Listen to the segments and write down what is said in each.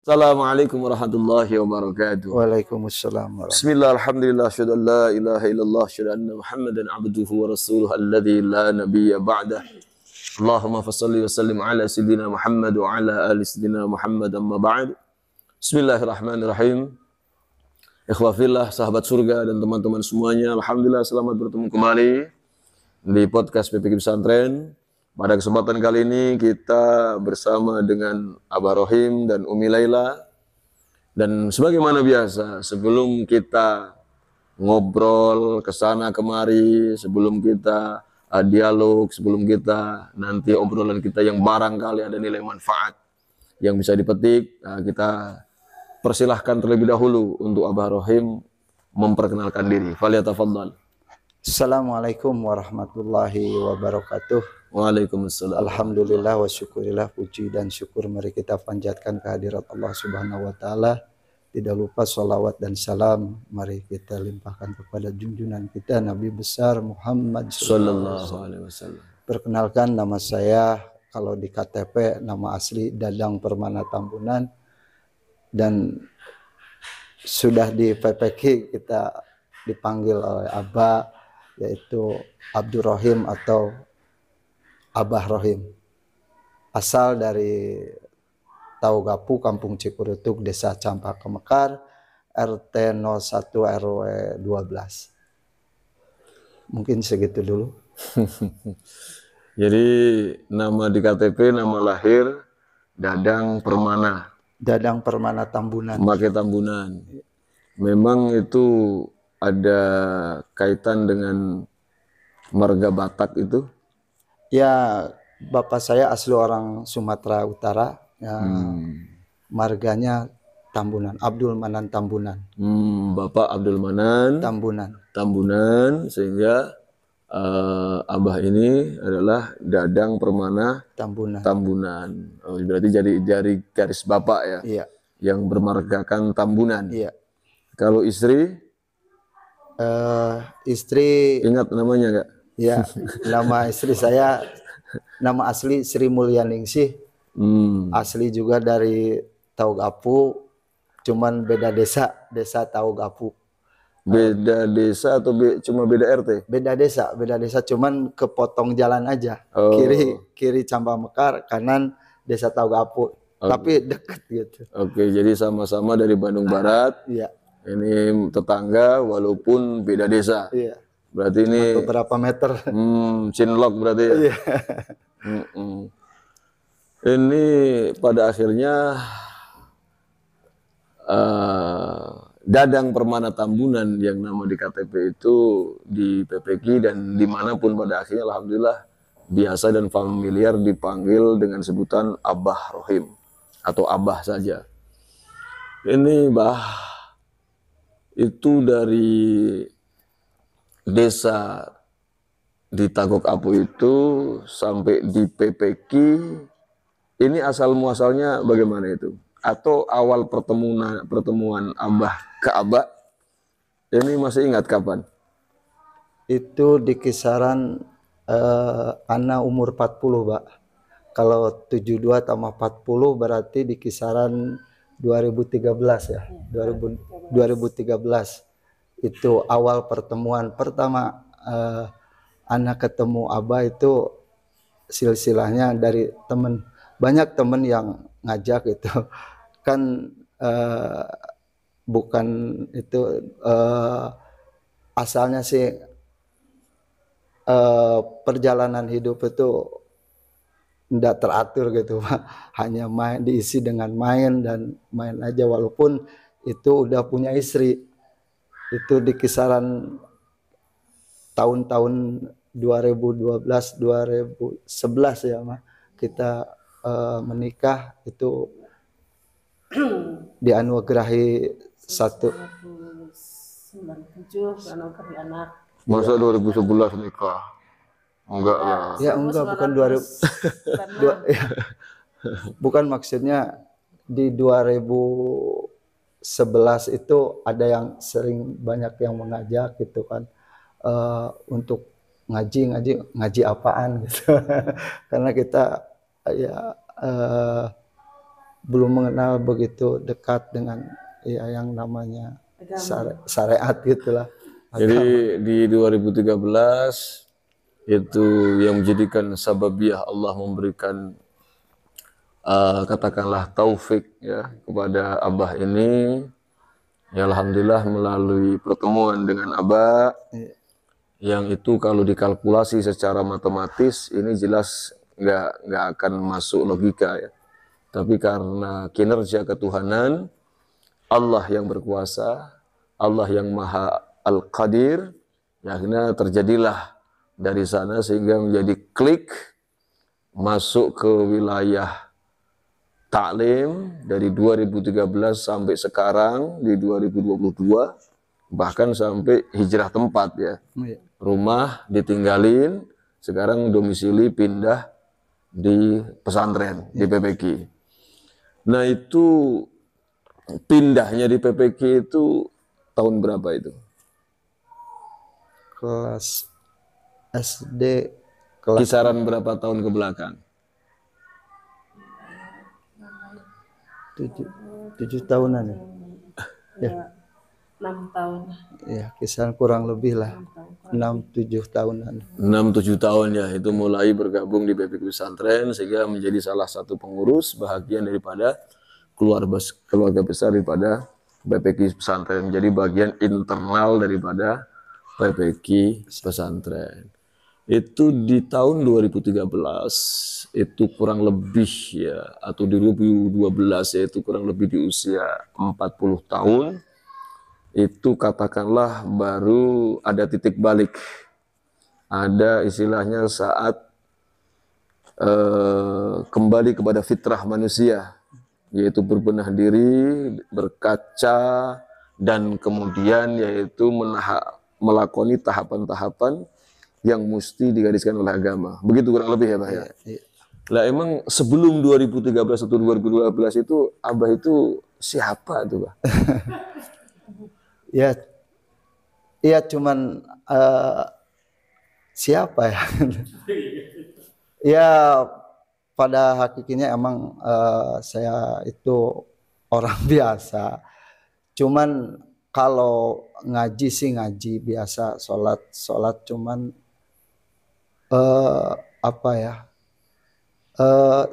Assalamualaikum warahmatullahi wabarakatuh. Waalaikumsalam warahmatullahi. Bismillah, alhamdulillah, syahadu an la ilaha illallah, syahadu anna Muhammadan abduhu wa rasuluh alladhi la nabiyya ba'dah. Allahumma fassalli wa sallim ala sayyidina Muhammad wa ala ali sayyidina Muhammad amma ba'd. Bismillahirrahmanirrahim. Ikhwafillah, sahabat surga dan teman-teman semuanya, alhamdulillah selamat bertemu kembali di podcast PPK Pesantren. Pada kesempatan kali ini kita bersama dengan Abah Rohim dan Umi Laila. Dan sebagaimana biasa, sebelum kita ngobrol kesana kemari, sebelum kita dialog, sebelum kita nanti obrolan kita yang barangkali ada nilai manfaat yang bisa dipetik, kita persilahkan terlebih dahulu untuk Abah Rohim memperkenalkan diri. Falyatafaddal. Assalamualaikum warahmatullahi wabarakatuh. Waalaikumsalam. Alhamdulillah wa syukurillah, puji dan syukur mari kita panjatkan kehadirat Allah Subhanahu wa taala. Tidak lupa sholawat dan salam mari kita limpahkan kepada junjungan kita Nabi besar Muhammad sallallahu alaihi wasallam. Perkenalkan, nama saya kalau di KTP nama asli Dadang Permana Tambunan, dan sudah di PPK kita dipanggil oleh Abah, yaitu Abdur Rohim atau Abah Rohim. Asal dari Taugapu, Kampung Cikurutuk, Desa Campaka Mekar, RT 01 RW 12. Mungkin segitu dulu. Jadi nama di KTP, nama lahir Dadang Permana. Dadang Permana Tambunan. Pakai Tambunan. Memang itu ada kaitan dengan marga Batak itu? Ya, bapak saya asli orang Sumatera Utara. Ya, marganya Tambunan, Abdul Manan Tambunan. Bapak Abdul Manan Tambunan, sehingga Abah ini adalah Dadang Permana Tambunan. Oh, berarti jadi garis bapak ya? Iya. Yang bermargakan Tambunan. Iya. Kalau istri? Istri ingat namanya nggak? Ya, nama istri saya, nama asli Sri Mulyaningsih. Asli juga dari Taugapu, cuman beda desa Taugapu. Beda desa atau cuma beda RT? Beda desa, cuman kepotong jalan aja. Oh. Kiri Campaka Mekar, kanan desa Taugapu. Tapi deket gitu. Oke, jadi sama-sama dari Bandung Barat. Iya. Ini tetangga walaupun beda desa. Iya. Berarti ini beberapa meter. Cinlok berarti ya. Iya. Ini pada akhirnya Dadang Permana Tambunan yang nama di KTP itu di PPK, dan dimanapun pada akhirnya alhamdulillah biasa dan familiar dipanggil dengan sebutan Abah Rohim atau Abah saja. Ini Bah itu dari desa di Taugapu itu sampai di PPK, ini asal muasalnya bagaimana itu? Atau awal pertemuan Abah ke Abah, ini masih ingat kapan? Itu di kisaran Ana umur 40, Pak. Kalau 72 tambah 40 berarti di kisaran 2013 ya. 2013 itu awal pertemuan pertama. Anak ketemu Abah itu silsilahnya dari temen, banyak temen yang ngajak itu kan, bukan itu asalnya sih perjalanan hidup itu tidak teratur gitu Pak, hanya diisi dengan main dan main aja, walaupun itu udah punya istri. Itu di kisaran tahun-tahun 2012 2011 ya Mas, kita menikah itu dianugerahi 97 anugerahi anak. Masa 2011 nikah? Enggak lah. Ya enggak, bukan 2000 ya. Bukan, maksudnya di 2011 itu ada yang sering banyak yang mengajak gitu kan, untuk ngaji apaan gitu. Karena kita ya belum mengenal begitu dekat dengan ya yang namanya syariat gitulah. Jadi di 2013 itu yang menjadikan sababiyah Allah memberikan katakanlah taufik ya kepada Abah ini. Ya alhamdulillah melalui pertemuan dengan Abah yang itu kalau dikalkulasi secara matematis ini jelas nggak akan masuk logika ya. Tapi karena kinerja ketuhanan, Allah yang berkuasa, Allah yang maha al-qadir, ya akhirnya terjadilah dari sana sehingga menjadi klik masuk ke wilayah taklim dari 2013 sampai sekarang di 2022, bahkan sampai hijrah tempat ya. Rumah ditinggalin, sekarang domisili pindah di pesantren di PPQ. Nah itu pindahnya di PPQ itu tahun berapa itu? Kelas SD, kelas Kisaran berapa tahun ke belakang? 7 tahunan ya. Ya, 6 tahun. Ya, kisaran kurang lebih lah 6-7 tahunan. 6-7 tahun ya, itu mulai bergabung di PPQ Pesantren sehingga menjadi salah satu pengurus bahagian daripada keluarga besar daripada PPQ Pesantren, menjadi bagian internal daripada PPQ Pesantren. Itu di tahun 2013 itu kurang lebih ya, atau di 2012 ya, itu kurang lebih di usia 40 tahun. Itu katakanlah baru ada titik balik, ada istilahnya saat kembali kepada fitrah manusia, yaitu berbenah diri, berkaca, dan kemudian yaitu melakoni tahapan-tahapan yang mesti digariskan oleh agama. Begitu kurang lebih ya Pak ya? Lah emang sebelum 2013 atau 2012 itu Abah itu siapa tuh Pak? Ya cuman siapa ya? Ya pada hakikatnya emang saya itu orang biasa. Cuman kalau ngaji sih ngaji biasa, sholat cuman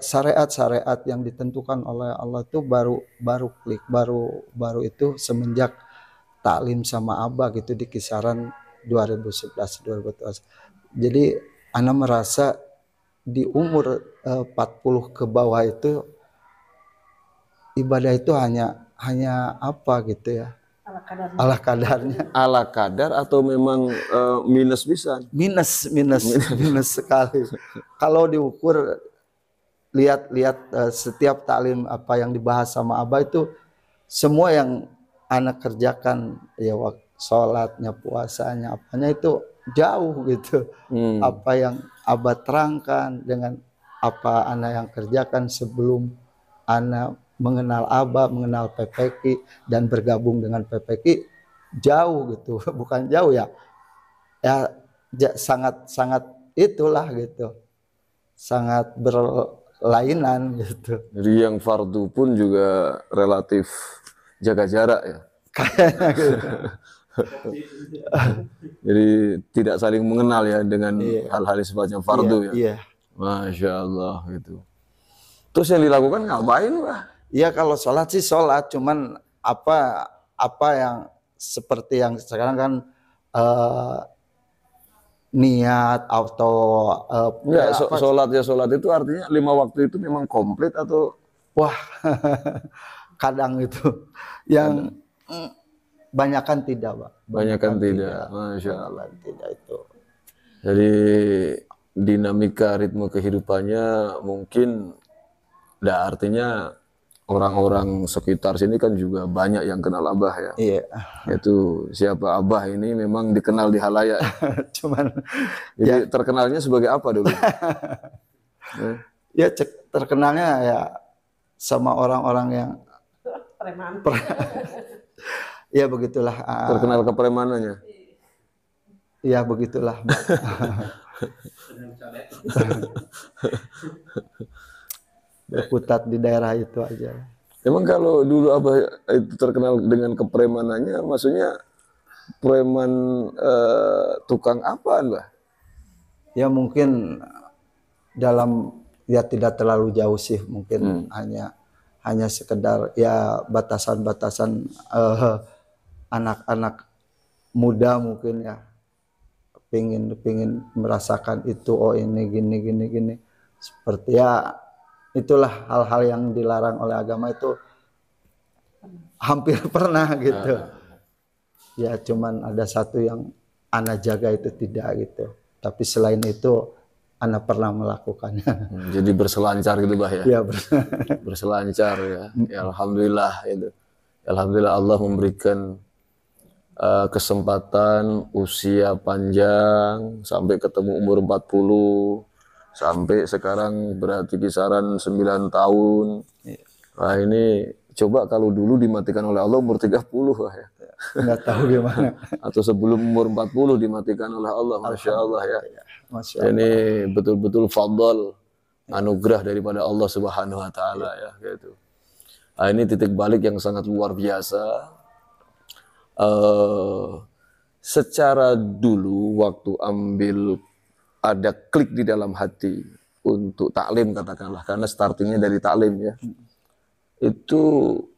syariat-syariat yang ditentukan oleh Allah itu baru klik, baru itu semenjak taklim sama Abah gitu di kisaran 2011-2012. Jadi ana merasa di umur 40 ke bawah itu ibadah itu hanya apa gitu ya, ala kadarnya. Ala kadar atau memang minus bisa? Minus sekali. Kalau diukur lihat setiap taklim apa yang dibahas sama Abah itu semua yang anak kerjakan ya, waktu sholatnya, puasanya, apanya itu jauh gitu. Apa yang Abah terangkan dengan apa anak yang kerjakan sebelum anak mengenal Abah, mengenal PPQ dan bergabung dengan PPQ jauh gitu. Bukan jauh ya, sangat itulah gitu, sangat berlainan gitu. Jadi yang fardu pun juga relatif jaga jarak ya. Kayaknya gitu. Jadi tidak saling mengenal ya dengan hal-hal sifatnya fardu ya. Iya. Masya Allah gitu. Terus yang dilakukan ngapain Pak? Iya kalau sholat sih sholat, cuman apa yang seperti yang sekarang kan niat atau sholat itu artinya 5 waktu itu memang komplit atau wah kadang itu yang banyakan tidak Pak. Banyakan tidak. Masya Allah. Tidak itu. Jadi dinamika ritme kehidupannya mungkin artinya orang-orang sekitar sini kan juga banyak yang kenal Abah ya. Iya. Itu siapa Abah ini memang dikenal di halayak. Cuman jadi terkenalnya sebagai apa dulu? Ya terkenalnya ya sama orang-orang yang Preman. Ya begitulah. Terkenal kepremanannya. Ya begitulah. berkutat di daerah itu aja. Emang kalau dulu Abah itu terkenal dengan kepremanannya, maksudnya preman tukang apaan, Bah? Ya mungkin dalam ya tidak terlalu jauh sih, mungkin hanya sekedar ya batasan-batasan anak-anak muda mungkin ya pingin merasakan itu, oh ini gini seperti ya itulah hal-hal yang dilarang oleh agama itu hampir pernah gitu. Ya cuman ada satu yang ana jaga itu tidak gitu, tapi selain itu ana pernah melakukannya. Jadi berselancar gitu, Bah ya? Ya berselancar ya. Ya alhamdulillah itu. Alhamdulillah Allah memberikan kesempatan usia panjang sampai ketemu umur 40 sampai sekarang berarti kisaran 9 tahun. Wah ini coba kalau dulu dimatikan oleh Allah umur 30 Wah ya. Nggak tahu gimana. Atau sebelum umur 40 dimatikan oleh Allah, Masya Allah ya. Masya Allah. Ini betul-betul fadl anugerah daripada Allah Subhanahu wa taala ya gitu. Nah, ini titik balik yang sangat luar biasa. Secara dulu waktu ambil ada klik di dalam hati untuk taklim katakanlah, karena startingnya dari taklim ya, itu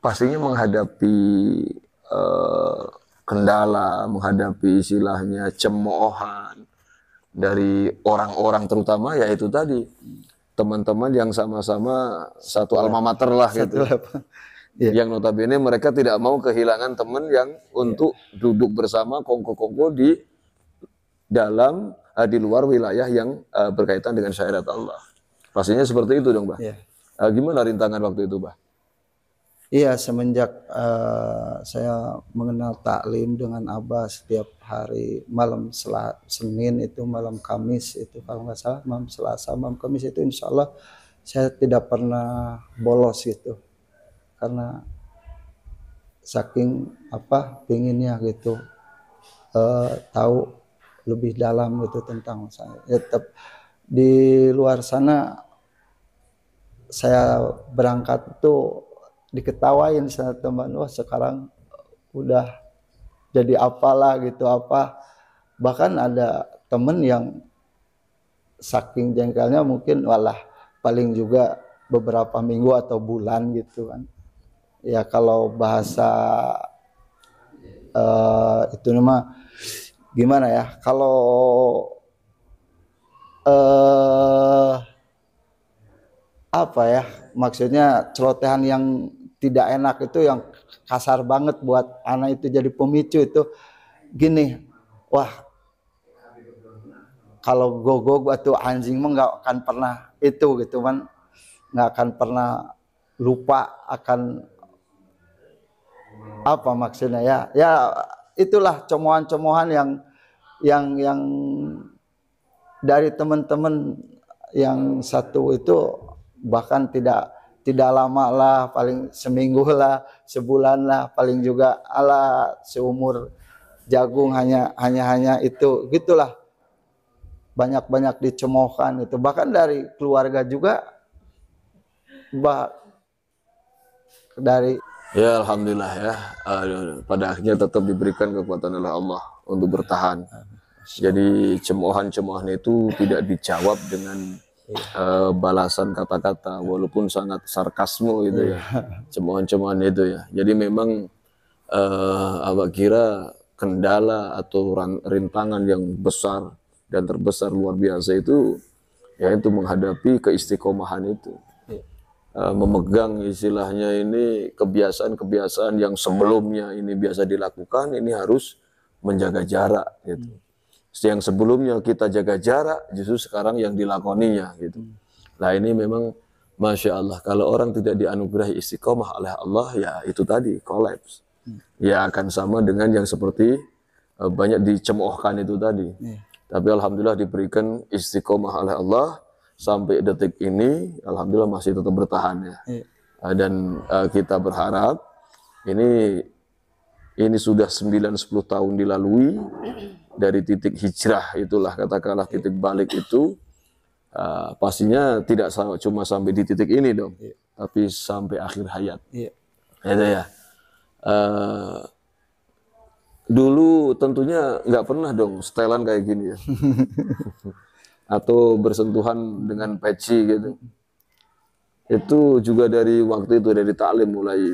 pastinya menghadapi kendala, menghadapi istilahnya cemoohan dari orang-orang terutama ya itu tadi teman-teman yang sama-sama satu alma mater lah gitu. Yang notabene mereka tidak mau kehilangan teman yang untuk duduk bersama kongko-kongko di dalam di luar wilayah yang berkaitan dengan syariat Allah. Pastinya seperti itu dong, Bah. Gimana rintangan waktu itu, Bah? Iya, semenjak saya mengenal taklim dengan Abah setiap hari malam Senin itu malam Kamis itu kalau nggak salah malam Selasa malam Kamis itu insya Allah saya tidak pernah bolos gitu. Karena saking pinginnya gitu tahu lebih dalam gitu tentang saya. Tetap di luar sana saya berangkat tuh diketawain sama teman, wah sekarang udah jadi apalah gitu bahkan ada temen yang saking jengkelnya mungkin walah paling juga beberapa minggu atau bulan gitu kan. Ya kalau bahasa itu nama gimana ya, kalau maksudnya celotehan yang tidak enak itu yang kasar banget buat anak itu jadi pemicu itu gini, wah kalau gogok atau anjing mah nggak akan pernah itu gitu kan, nggak akan pernah lupa akan apa maksudnya ya itulah cemohan-cemohan yang dari teman-teman yang satu itu bahkan tidak lama lah, paling seminggu lah, sebulan lah, paling juga ala seumur jagung hanya itu gitulah, banyak dicemohkan itu, bahkan dari keluarga juga dari ya alhamdulillah ya, pada akhirnya tetap diberikan kekuatan oleh Allah untuk bertahan. Jadi cemoohan itu tidak dijawab dengan balasan kata-kata walaupun sangat sarkasme gitu ya, cemoohan itu ya. Jadi memang Abah kira kendala atau rintangan yang besar dan terbesar luar biasa itu ya itu menghadapi keistiqomahan itu. Memegang istilahnya ini kebiasaan-kebiasaan yang sebelumnya ini biasa dilakukan, ini harus menjaga jarak gitu. Yang sebelumnya kita jaga jarak justru sekarang yang dilakoninya gitu. Nah ini memang Masya Allah, kalau orang tidak dianugerahi istiqomah oleh Allah ya itu tadi kolaps. Ya akan sama dengan yang seperti banyak dicemoohkan itu tadi. Tapi alhamdulillah diberikan istiqomah oleh Allah. Sampai detik ini, alhamdulillah masih tetap bertahan ya. Dan kita berharap ini sudah 9-10 tahun dilalui dari titik hijrah itulah katakanlah titik balik itu. Pastinya tidak cuma sampai di titik ini dong, Iya. tapi sampai akhir hayat. Iya. Itu ya. Dulu tentunya nggak pernah dong setelan kayak gini ya, atau bersentuhan dengan peci gitu. Itu juga dari waktu itu, dari taklim mulai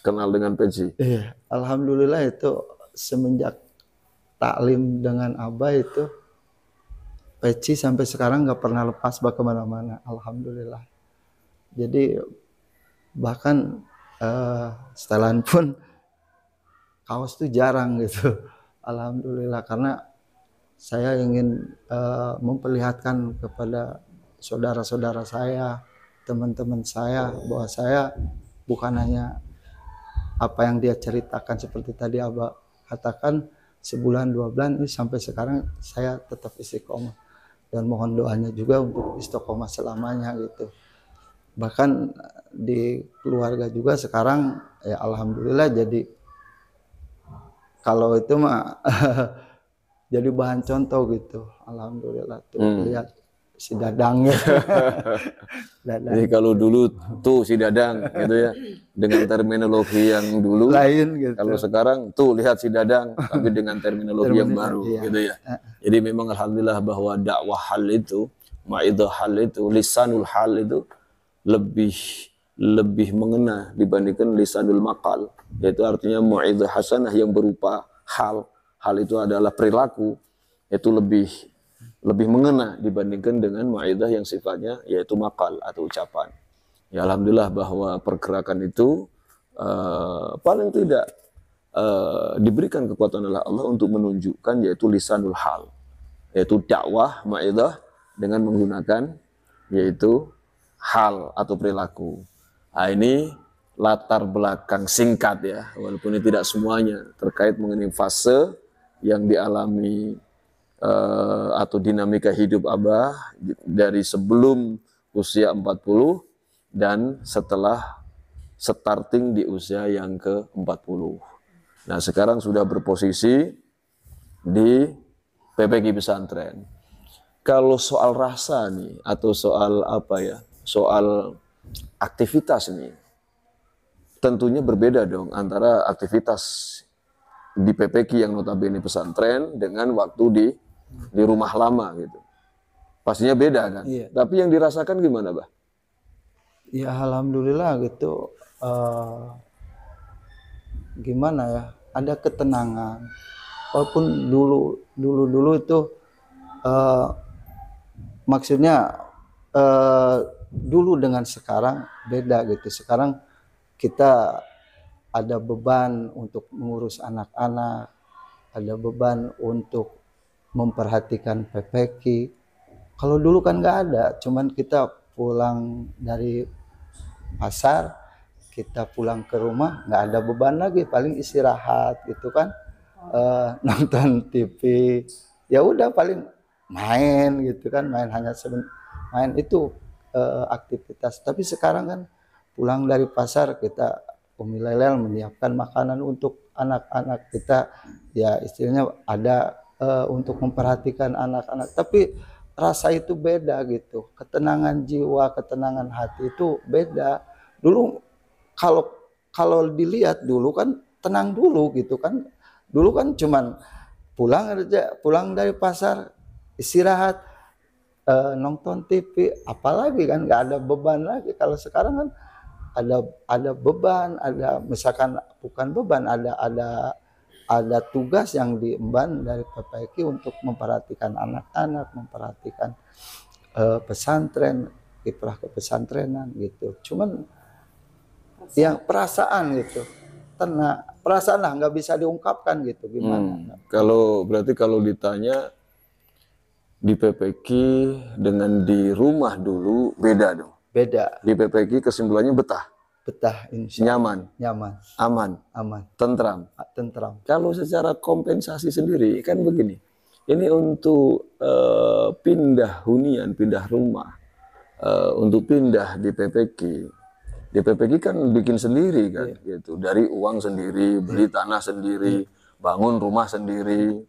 kenal dengan peci. Iya. Alhamdulillah itu semenjak taklim dengan Abah itu peci sampai sekarang nggak pernah lepas bawa kemana-mana. Alhamdulillah. Jadi bahkan setelan pun kaos tuh jarang gitu. Alhamdulillah, karena saya ingin memperlihatkan kepada saudara-saudara saya, teman-teman saya, bahwa saya bukan hanya apa yang dia ceritakan seperti tadi Abah katakan, sebulan 2 bulan ini sampai sekarang saya tetap istiqomah, dan mohon doanya juga untuk istiqomah selamanya gitu. Bahkan di keluarga juga sekarang ya alhamdulillah, jadi kalau itu mah jadi bahan contoh gitu. Alhamdulillah tuh lihat si Dadang ya. Jadi kalau dulu tuh si Dadang gitu ya, dengan terminologi yang dulu Lain gitu. Kalau sekarang tuh lihat si Dadang, tapi dengan terminologi yang baru, iya. gitu ya. Jadi memang alhamdulillah bahwa dakwah hal itu, maidah hal itu, lisanul hal itu lebih mengena dibandingkan lisanul maqal, yaitu artinya mau'idhah hasanah yang berupa hal itu adalah perilaku, itu lebih mengena dibandingkan dengan mau'idhah yang sifatnya yaitu maqal atau ucapan. Ya alhamdulillah bahwa pergerakan itu paling tidak diberikan kekuatan oleh Allah untuk menunjukkan yaitu lisanul hal, yaitu dakwah mau'idhah dengan menggunakan yaitu hal atau perilaku. Nah, ini latar belakang singkat ya, walaupun ini tidak semuanya terkait mengenai fase yang dialami atau dinamika hidup Abah dari sebelum usia 40 dan setelah starting di usia yang ke-40. Nah, sekarang sudah berposisi di PPG Pesantren. Kalau soal rasa nih, atau soal apa ya, soal aktivitas nih, tentunya berbeda dong antara aktivitas di PPG yang notabene pesantren dengan waktu di rumah lama gitu. Pastinya beda kan? Iya. Tapi yang dirasakan gimana, Bah? Ya alhamdulillah gitu. Gimana ya? Ada ketenangan. Walaupun dulu itu maksudnya dulu dengan sekarang beda gitu. Sekarang kita ada beban untuk mengurus anak-anak, ada beban untuk memperhatikan PPK. Kalau dulu kan nggak ada, cuman kita pulang dari pasar, kita pulang ke rumah, nggak ada beban lagi, paling istirahat gitu kan, nonton TV, ya udah paling main gitu kan, main itu aktivitas. Tapi sekarang kan pulang dari pasar kita Umi Lelel menyiapkan makanan untuk anak-anak kita, ya istilahnya ada untuk memperhatikan anak-anak. Tapi rasa itu beda gitu, ketenangan jiwa, ketenangan hati itu beda. Dulu kalau dilihat dulu kan tenang dulu gitu kan. Dulu kan cuman pulang dari pasar, istirahat, nonton TV, apalagi kan nggak ada beban lagi. Kalau sekarang kan ada beban, ada misalkan bukan beban, ada tugas yang diemban dari PPK untuk memperhatikan anak-anak, memperhatikan pesantren, kiprah kepesantrenan gitu. Cuman yang perasaan gitu, perasaan lah nggak bisa diungkapkan gitu gimana. Berarti kalau ditanya di PPK dengan di rumah dulu beda dong. Beda. Di PPK kesimpulannya betah, insya Allah. nyaman, aman, tentram. Kalau secara kompensasi sendiri kan begini, ini untuk pindah hunian, pindah rumah, untuk pindah di PPK kan bikin sendiri kan, gitu, dari uang sendiri, beli tanah sendiri, bangun rumah sendiri,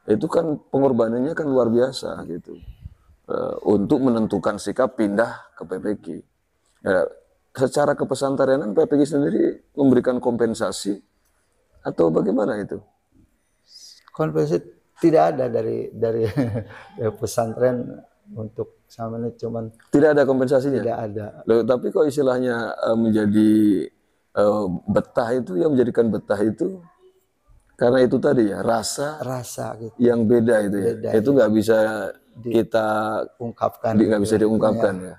itu kan pengorbanannya kan luar biasa gitu. untuk menentukan sikap pindah ke PPG. Ya, secara kepesantrenan PPG sendiri memberikan kompensasi atau bagaimana itu? Konversi tidak ada dari dari pesantren untuk sama ini, cuman Tidak ada kompensasinya? tidak ada. Loh, tapi kok istilahnya menjadi betah itu, yang menjadikan betah itu karena itu tadi ya, rasa gitu yang beda itu ya. Beda, itu nggak bisa kita ungkapkan nggak bisa diungkapkan ya. ya.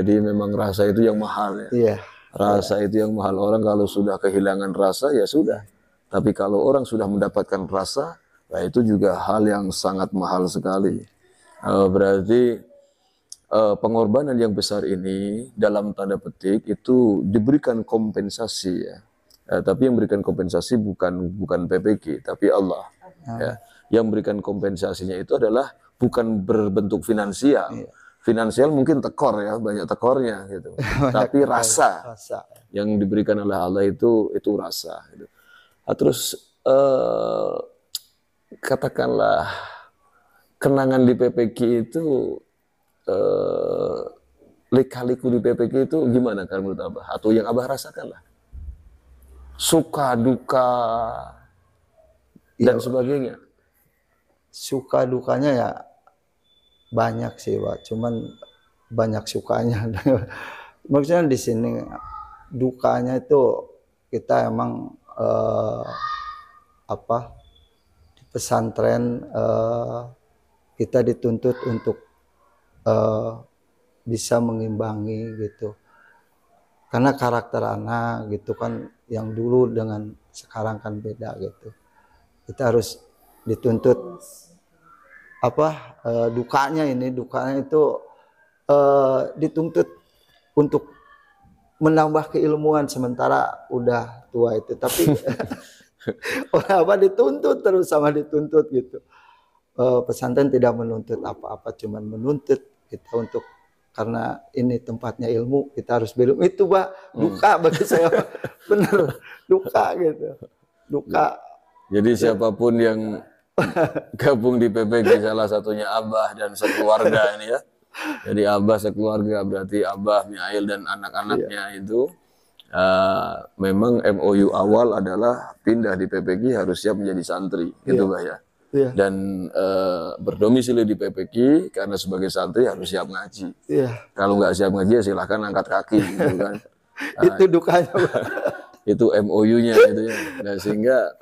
Jadi memang rasa itu yang mahal ya. Iya. Rasa itu yang mahal. Orang kalau sudah kehilangan rasa ya sudah. Tapi kalau orang sudah mendapatkan rasa, nah itu juga hal yang sangat mahal sekali. Berarti pengorbanan yang besar ini dalam tanda petik itu diberikan kompensasi ya. Tapi yang memberikan kompensasi bukan PPG, tapi Allah. Ya. Yang memberikan kompensasinya itu adalah bukan berbentuk finansial. Iya. Finansial mungkin tekor ya, banyak tekornya gitu. Tapi rasa yang diberikan oleh Allah itu rasa. Gitu. Nah, terus katakanlah kenangan di PPG itu, lika-liku di PPG itu gimana kan menurut Abah? Atau yang Abah rasakan lah? Suka, duka, dan sebagainya. Suka dukanya ya banyak sih, Pak. Cuman banyak sukanya. Maksudnya di sini dukanya itu kita emang di pesantren kita dituntut untuk bisa mengimbangi gitu. Karena karakter anak gitu kan yang dulu dengan sekarang kan beda gitu. Kita harus dituntut dukanya itu dituntut untuk menambah keilmuan sementara udah tua itu, tapi dituntut terus sama dituntut gitu. Pesantren tidak menuntut apa-apa, cuman menuntut kita untuk, karena ini tempatnya ilmu, kita harus berilmu. Itu Pak, duka bagi saya. Bener, duka gitu. Duka. Jadi siapapun yang gabung di PPG, salah satunya Abah dan sekeluarga ini ya. Jadi Abah sekeluarga berarti Abah, Miail dan anak-anaknya itu memang MOU awal adalah pindah di PPG harus siap menjadi santri, gitu Bah ya. Iya. Dan berdomisili di PPG karena sebagai santri harus siap ngaji. Iya. Kalau nggak siap ngaji ya silahkan angkat kaki gitu kan. Itu dukanya. Itu MOU-nya itu ya. Nah, sehingga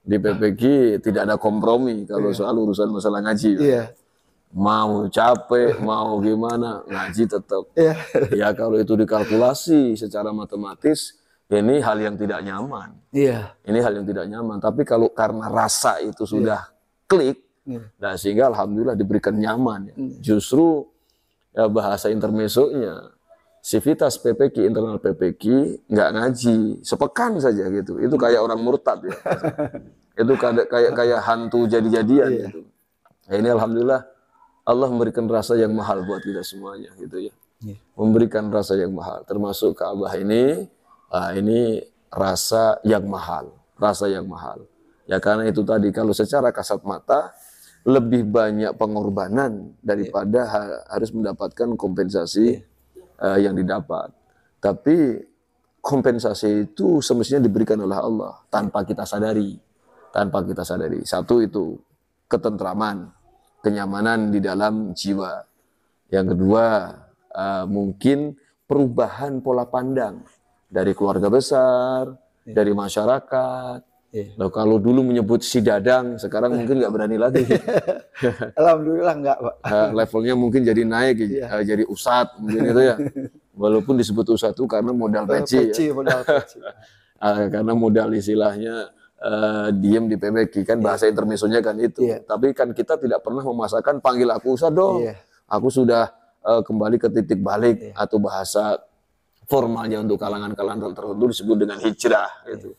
di PPG tidak ada kompromi kalau soal urusan masalah ngaji. Iya. Mau capek, mau gimana, ngaji tetap. Iya. Ya kalau itu dikalkulasi secara matematis, ini hal yang tidak nyaman. Iya. Ini hal yang tidak nyaman. Tapi kalau karena rasa itu sudah klik, nah sehingga alhamdulillah diberikan nyaman. Ya. Justru ya, bahasa intermesonya, sivitas PPG, internal PPG nggak ngaji sepekan saja gitu. Itu kayak orang murtad ya. Itu kayak hantu jadi-jadian gitu. Nah, ini alhamdulillah Allah memberikan rasa yang mahal buat kita semuanya gitu ya. Memberikan rasa yang mahal, termasuk ke Abah ini rasa yang mahal, rasa yang mahal. Ya karena itu tadi, kalau secara kasat mata lebih banyak pengorbanan daripada harus mendapatkan kompensasi yang didapat. Tapi kompensasi itu semestinya diberikan oleh Allah tanpa kita sadari. Tanpa kita sadari. Satu itu ketentraman, kenyamanan di dalam jiwa. Yang kedua mungkin perubahan pola pandang dari keluarga besar, dari masyarakat. Nah, kalau dulu menyebut si Dadang, sekarang mungkin nggak berani lagi. Alhamdulillah nggak, Pak. Levelnya mungkin jadi naik, jadi ustadz mungkin itu ya. Walaupun disebut ustadz itu karena modal peci. Modal peci. Karena modal istilahnya diem di PPG kan, bahasa intermesonya kan itu. Tapi kan kita tidak pernah memasakkan panggil aku ustadz dong. Aku sudah kembali ke titik balik, atau bahasa formalnya untuk kalangan-kalangan tertentu disebut dengan hijrah itu.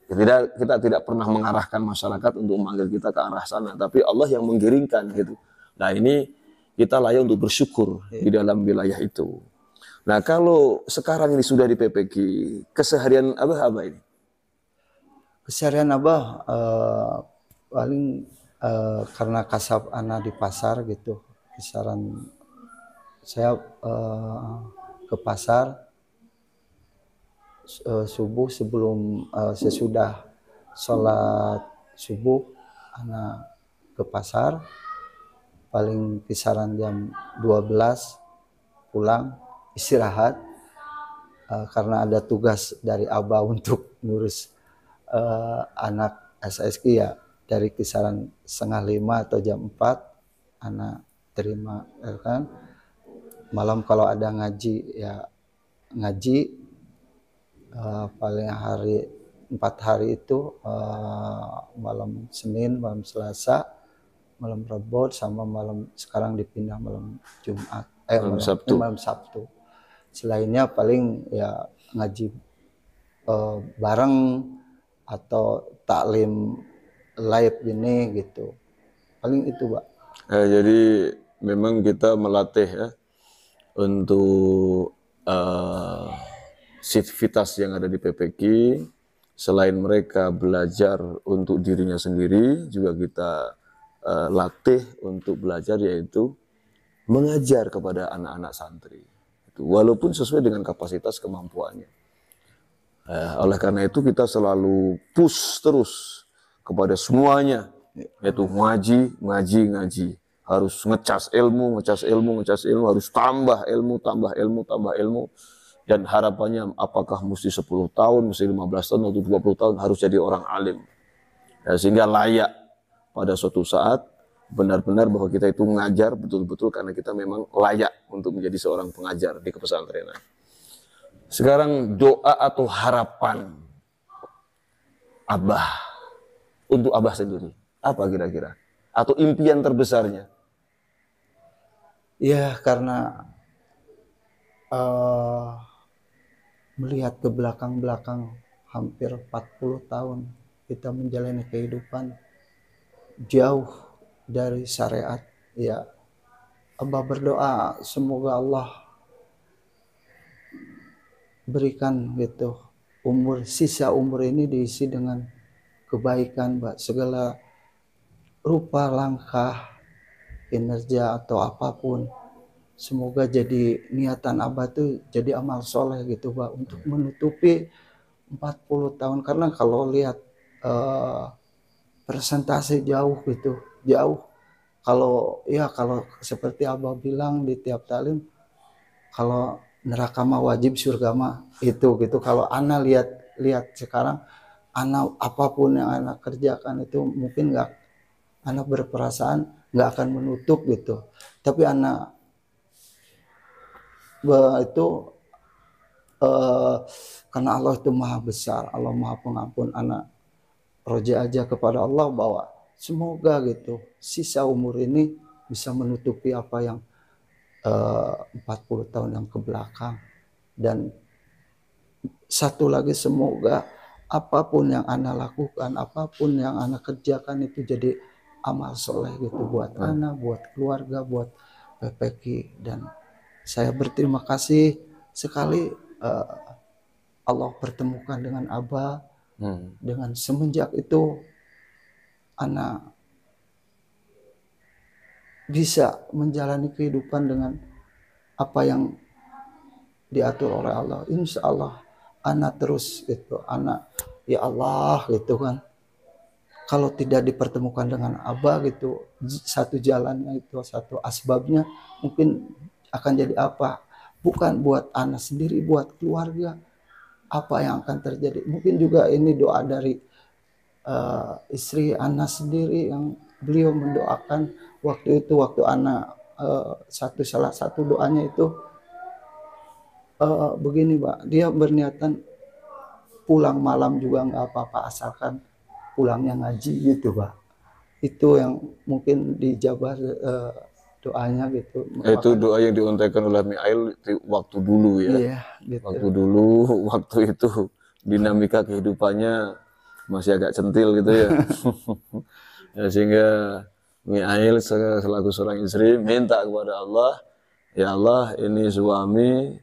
Kita tidak pernah mengarahkan masyarakat untuk memanggil kita ke arah sana, tapi Allah yang menggiringkan gitu. Nah ini kita layak untuk bersyukur di dalam wilayah itu. Nah kalau sekarang ini sudah di PPG, keseharian Abah apa ini? Keseharian Abah paling karena kasab anak di pasar gitu, kisaran saya ke pasar subuh sebelum sesudah sholat subuh anak ke pasar, paling kisaran jam 12 pulang istirahat karena ada tugas dari Abah untuk ngurus anak SSQ ya, dari kisaran 4:30 atau jam 4 anak terima kan. Malam kalau ada ngaji ya ngaji, paling 4 hari itu malam Senin, malam Selasa, malam Rabu, sama malam sekarang dipindah malam Jumat, malam Sabtu. Selainnya paling ya ngaji bareng atau taklim live gini gitu. Paling itu, Pak. Jadi memang kita melatih ya untuk sivitas yang ada di PPQ. Selain mereka belajar untuk dirinya sendiri, juga kita latih untuk belajar, yaitu mengajar kepada anak-anak santri. Walaupun sesuai dengan kapasitas kemampuannya. Oleh karena itu kita selalu push terus kepada semuanya, yaitu ngaji, harus ngecas ilmu, harus tambah ilmu, dan harapannya apakah mesti 10 tahun, mesti 15 tahun, atau 20 tahun harus jadi orang alim, sehingga layak pada suatu saat benar-benar bahwa kita itu ngajar betul-betul karena kita memang layak untuk menjadi seorang pengajar di kepesantrenan. Sekarang doa atau harapan Abah untuk Abah sendiri, apa kira-kira? Atau impian terbesarnya? Ya, karena melihat ke belakang hampir 40 tahun kita menjalani kehidupan jauh dari syariat, ya Abah berdoa semoga Allah berikan gitu sisa umur ini diisi dengan kebaikan, Mbak. Segala rupa langkah kinerja atau apapun, semoga jadi niatan Abah tuh jadi amal soleh gitu, Mbak, untuk menutupi 40 tahun. Karena kalau lihat persentase jauh gitu, jauh. Kalau seperti Abah bilang di tiap talim, kalau neraka mah wajib, surga mah itu gitu. Kalau ana lihat sekarang, ana apapun yang ana kerjakan itu mungkin ana berperasaan nggak akan menutup gitu. Tapi ana itu karena Allah itu maha besar, Allah maha pengampun, ana roja aja kepada Allah bahwa semoga gitu sisa umur ini bisa menutupi apa yang 40 tahun yang ke belakang. Dan satu lagi, semoga apapun yang ana lakukan, apapun yang ana kerjakan itu jadi amal soleh gitu buat ana, buat keluarga, buat PPQ. Dan saya berterima kasih sekali Allah pertemukan dengan Abah. Dengan semenjak itu ana bisa menjalani kehidupan dengan apa yang diatur oleh Allah. Insya Allah anak terus gitu, anak ya Allah gitu kan. Kalau tidak dipertemukan dengan Abah gitu, satu jalannya itu, satu asbabnya mungkin akan jadi apa? Bukan buat anak sendiri, buat keluarga. Apa yang akan terjadi? Mungkin juga ini doa dari istri anak sendiri yang beliau mendoakan waktu itu, waktu anak salah satu doanya itu begini, Pak. Dia berniatan pulang malam juga nggak apa-apa asalkan pulangnya ngaji gitu, Pak. Itu yang mungkin dijabah doanya gitu. Itu doa yang diuntukkan oleh Mi'ail waktu dulu ya. Iya, gitu. Waktu dulu, waktu itu dinamika kehidupannya masih agak centil gitu ya. Ya, sehingga Mi'ail selaku seorang istri minta kepada Allah, ya Allah, ini suami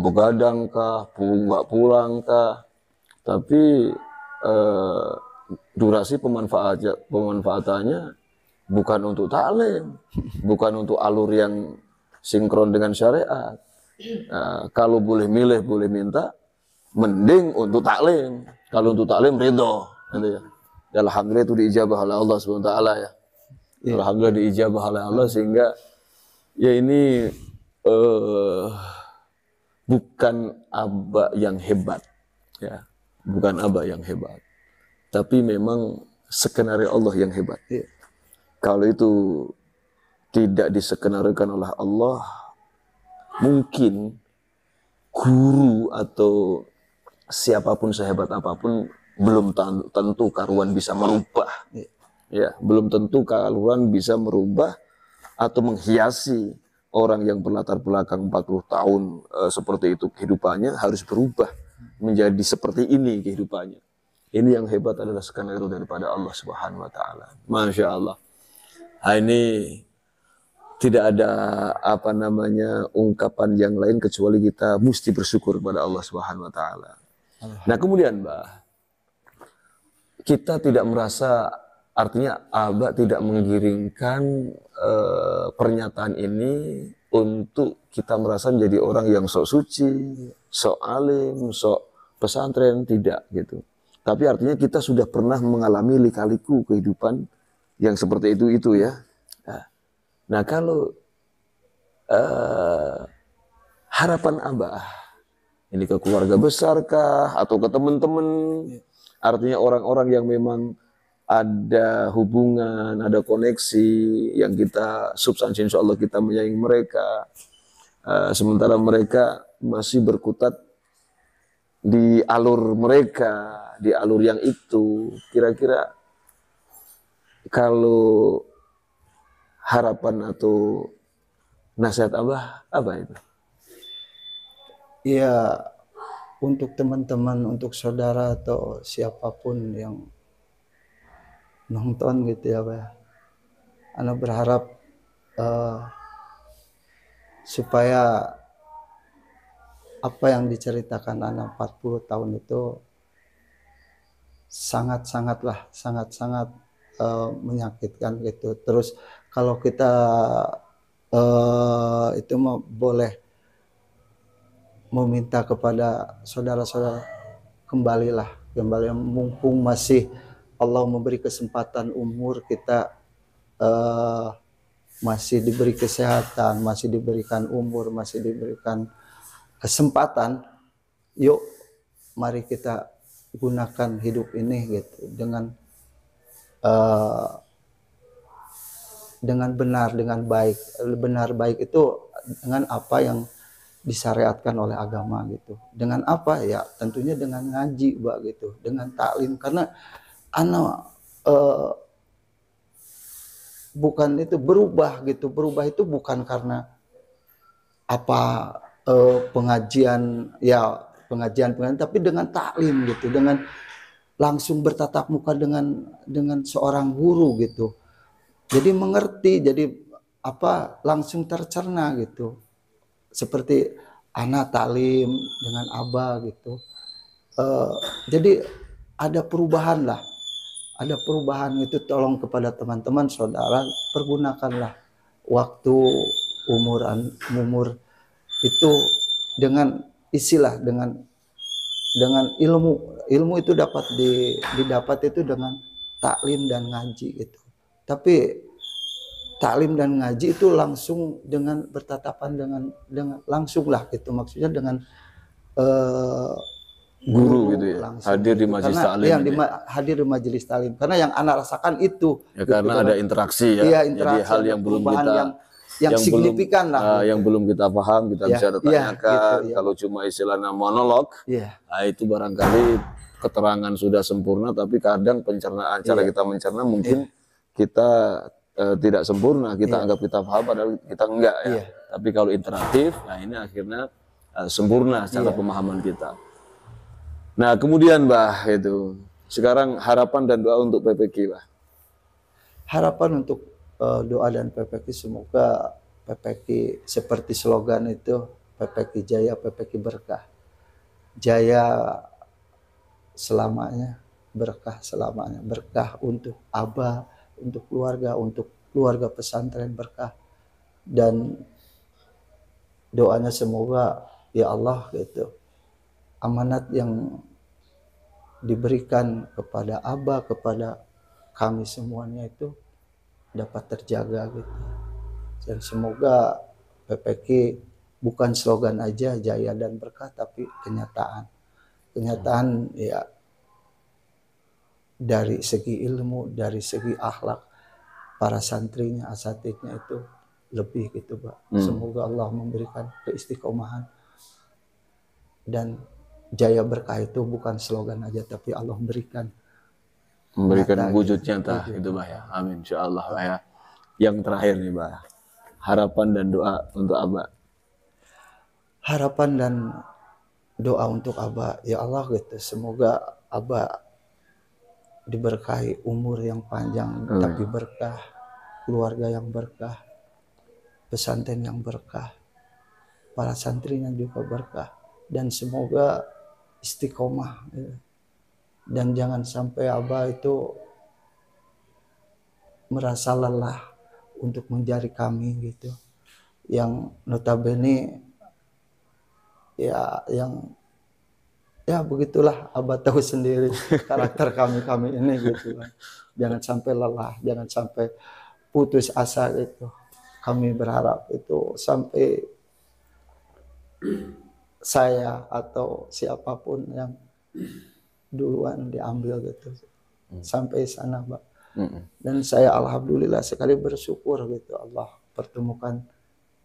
begadang kah, nggak pulang kah, tapi durasi pemanfaatannya bukan untuk taklim, bukan untuk alur yang sinkron dengan syariat. Kalau boleh milih, boleh minta, mending untuk taklim. Kalau untuk taklim ridho, gitu ya. Alhamdulillah itu diijabah oleh Allah SWT ya. Alhamdulillah diijabah oleh Allah sehingga ya ini bukan aba yang hebat, ya, bukan aba yang hebat, tapi memang skenario Allah yang hebat. Kalau itu tidak disekenarikan oleh Allah, mungkin guru atau siapapun sehebat apapun belum tentu karuan bisa merubah. Ya, belum tentu karuan bisa merubah atau menghiasi orang yang berlatar belakang 40 tahun seperti itu kehidupannya harus berubah menjadi seperti ini kehidupannya. Ini yang hebat adalah skenario daripada Allah Subhanahu wa taala. Masya Allah. Nah, ini tidak ada apa namanya ungkapan yang lain kecuali kita mesti bersyukur kepada Allah Subhanahu wa taala. Nah, kemudian Mbah, kita tidak merasa, artinya Abah tidak menggiringkan pernyataan ini untuk kita merasa menjadi orang yang sok suci, sok alim, sok pesantren, tidak gitu. Tapi artinya kita sudah pernah mengalami lika-liku kehidupan yang seperti itu ya. Nah, kalau harapan Abah ini ke keluarga besarkah atau ke teman-teman, artinya orang-orang yang memang ada hubungan, ada koneksi yang kita substansi, insya Allah kita menyayangi mereka, sementara mereka masih berkutat di alur mereka, di alur yang itu. Kira-kira kalau harapan atau nasihat Abah apa itu? Ya, untuk teman-teman, untuk saudara atau siapapun yang nonton gitu ya, Pak. Ana berharap supaya apa yang diceritakan Ana 40 tahun itu sangat-sangat menyakitkan gitu. Terus kalau kita itu mau boleh meminta kepada saudara-saudara, kembali mumpung masih Allah memberi kesempatan umur kita, masih diberi kesehatan, masih diberikan umur, masih diberikan kesempatan, yuk mari kita gunakan hidup ini gitu dengan benar, dengan baik. Benar baik itu dengan apa yang disyariatkan oleh agama gitu. Dengan apa ya? Tentunya dengan ngaji, Mbak, gitu, dengan taklim. Karena ana bukan itu berubah gitu. Berubah itu bukan karena apa pengajian, tapi dengan taklim gitu, dengan langsung bertatap muka dengan seorang guru gitu. Jadi mengerti, jadi apa langsung tercerna gitu. Seperti anak taklim dengan Abah gitu. Jadi ada perubahan lah. Ada perubahan itu, tolong kepada teman-teman saudara, pergunakanlah waktu umur itu dengan isilah dengan ilmu itu dapat didapat itu dengan taklim dan ngaji gitu. Tapi taklim dan ngaji itu langsung dengan bertatapan dengan langsung lah gitu, maksudnya dengan guru gitu ya, langsung, hadir di gitu. majelis Karena taklim, yang hadir di majelis taklim, karena yang anak rasakan itu ya, gitu, karena ada interaksi ya, iya, jadi hal yang belum kita yang signifikan belum, lah gitu. yang belum kita paham kita Ya, bisa tanyakan, gitu, ya. Kalau cuma istilahnya monolog, nah itu barangkali keterangan sudah sempurna, tapi kadang pencernaan cara kita mencerna mungkin kita tidak sempurna, kita anggap kita paham padahal kita enggak ya. Tapi kalau interaktif, nah ini akhirnya sempurna secara pemahaman kita. Nah, kemudian Mbah, itu sekarang harapan dan doa untuk PPQ, Mbah. Harapan untuk doa dan PPQ, semoga PPQ seperti slogan itu, PPQ Jaya, PPQ Berkah. Jaya selamanya, berkah selamanya. Berkah untuk Abah, untuk keluarga, untuk keluarga pesantren berkah, dan doanya semoga ya Allah gitu, amanat yang diberikan kepada Abah, kepada kami semuanya itu dapat terjaga gitu. Dan semoga PPK bukan slogan aja jaya dan berkah, tapi kenyataan ya, dari segi ilmu, dari segi akhlak para santrinya, asatidnya itu lebih gitu Pak. Semoga Allah memberikan keistiqomahan, dan jaya berkah itu bukan slogan aja, tapi Allah memberikan wujud nyata itu Bah ya. Amin insyaallah Bah ya. Yang terakhir nih Bah, harapan dan doa untuk Abah. Harapan dan doa untuk Abah ya Allah gitu, semoga Abah diberkahi umur yang panjang tapi berkah, keluarga yang berkah, pesantren yang berkah, para santrinya juga berkah, dan semoga istiqomah gitu. Dan jangan sampai Abah itu merasa lelah untuk mencari kami gitu, yang notabene ya yang ya begitulah, Abah tahu sendiri karakter kami ini gitu kan. Jangan sampai lelah, jangan sampai putus asa gitu. Kami berharap itu sampai saya atau siapapun yang duluan diambil gitu, sampai sana Pak. Dan saya alhamdulillah sekali bersyukur gitu, Allah pertemukan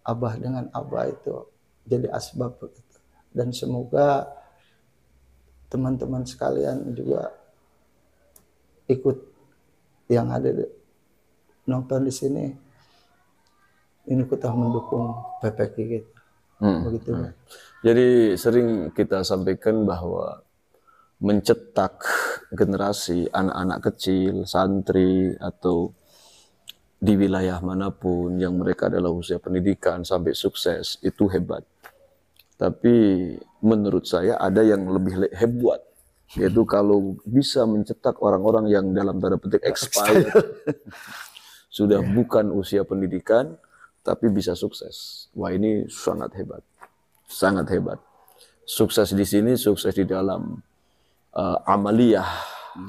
Abah dengan Abah itu jadi asbab gitu. Dan semoga teman-teman sekalian juga ikut yang ada nonton di sini ini kita mendukung PPK gitu. Begitu. Jadi sering kita sampaikan bahwa mencetak generasi anak-anak kecil, santri atau di wilayah manapun yang mereka adalah usia pendidikan sampai sukses itu hebat. Tapi menurut saya ada yang lebih hebat, yaitu kalau bisa mencetak orang-orang yang dalam tanda petik expired, sudah bukan usia pendidikan, tapi bisa sukses. Wah ini sangat hebat, sangat hebat. Sukses di sini, sukses di dalam amaliyah,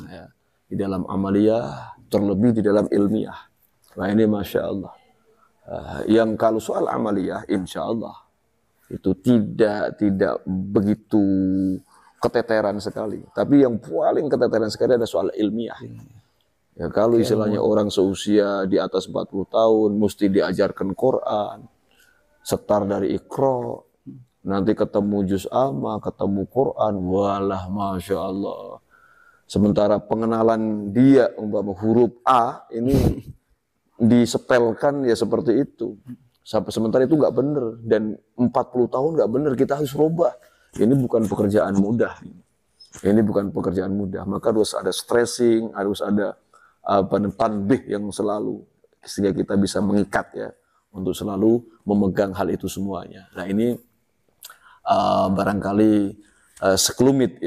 ya. Di dalam amaliyah, terlebih di dalam ilmiah. Wah ini Masya Allah. Yang kalau soal amaliyah, insya Allah itu tidak begitu keteteran sekali. Tapi yang paling keteteran sekali ada soal ilmiah. Ya, kalau istilahnya orang seusia di atas 40 tahun mesti diajarkan Quran, setar dari Iqra, nanti ketemu juz amma, ketemu Quran, walah Masya Allah. Sementara pengenalan dia umpama huruf A ini disepelkan ya seperti itu. Sementara itu nggak benar, dan 40 tahun nggak benar, kita harus rubah. Ini bukan pekerjaan mudah. Ini bukan pekerjaan mudah. Maka harus ada stressing, harus ada tanbih yang selalu, sehingga kita bisa mengikat ya untuk selalu memegang hal itu semuanya. Nah ini barangkali sekelumit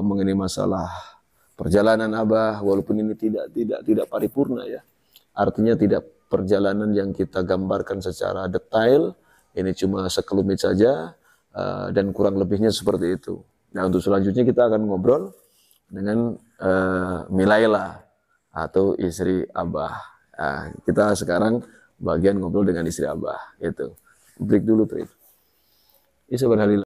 mengenai masalah perjalanan Abah, walaupun ini tidak paripurna ya. Artinya tidak perjalanan yang kita gambarkan secara detail, ini cuma sekelumit saja, dan kurang lebihnya seperti itu. Nah untuk selanjutnya kita akan ngobrol dengan Milaila atau istri Abah. Nah, kita sekarang bagian ngobrol dengan istri Abah, gitu. Break dulu, Tri. Isa berhalil.